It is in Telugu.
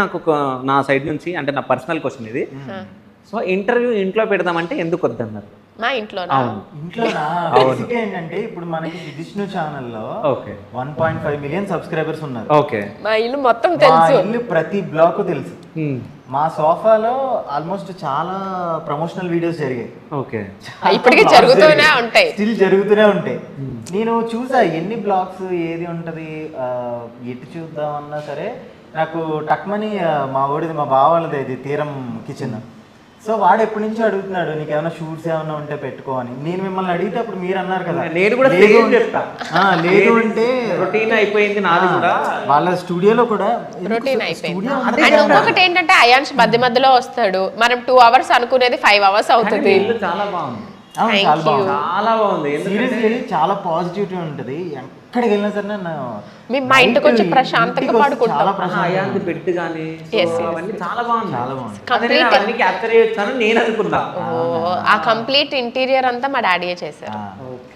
నాకు నా సైడ్ నుంచి అంటే నా పర్సనల్ క్వశ్చన్ ఇది. సో ఇంటర్వ్యూ ఇంట్లో పెడదామంటే ఎందుకు వద్దన్నారు? మా ఇంట్లో ఏంటంటే ఇప్పుడు మనకి విష్ణు ఛానల్లో ఓకే 1.5 మిలియన్ సబ్స్క్రైబర్స్ ఉన్నారు. ఓకే, మా ఇల్లు మొత్తం మా తెలుసు. ఇల్లు ప్రతి బ్లాక్ తెలుసు. మా సోఫాలో ఆల్మోస్ట్ చాలా ప్రమోషనల్ వీడియోస్ జరిగాయి. ఓకే, ఇప్పటికీ జరుగుతూనే ఉంటాయి, స్టిల్ జరుగుతూనే ఉంటాయి. నేను చూసా ఎన్ని బ్లాగ్స్ ఏది ఉంటది ఎటు చూద్దామన్నా సరే నాకు టక్మని మా ఓడిది మా బావ వాళ్ళది ఇది తీరం కిచెన్. సో వాడు ఎప్పటి నుంచి అడుగుతున్నాడు నీకు ఏమైనా షూట్స్ ఏమైనా ఉంటే పెట్టుకో అని. నేను మిమ్మల్ని అడిగితే అప్పుడు మీరు అన్నారు కదా నేను కూడా లేదు అంటే రొటీన్ అయిపోయింది నాది కూడా. వాళ్ళ స్టూడియోలో కూడా రొటీన్ అయిపోయింది. అండ్ ఇంకొకటి ఏంటంటే అయాన్ష్ మధ్య మధ్యలో వస్తాడు. మనం 2 hours అనుకునేది 5 hours అవుతుంది. చాలా బాగుంది, చాలా బాగుంది. సీరియస్లీ చాలా పాజిటివిటీ ఉంటది. ఎక్కడికి వెళ్ళినా సరే మేము మా ఇంటికి వచ్చి ప్రశాంతంగా పడుకుంటాం. బెడ్ కానీ అవన్నీ చాలా బాగుంది, చాలా బాగుంది. క్యాప్చర్ చేయొచ్చాను నేను అనుకున్నా. ఆ కంప్లీట్ ఇంటీరియర్ అంతా మా డాడీయే చేశారు.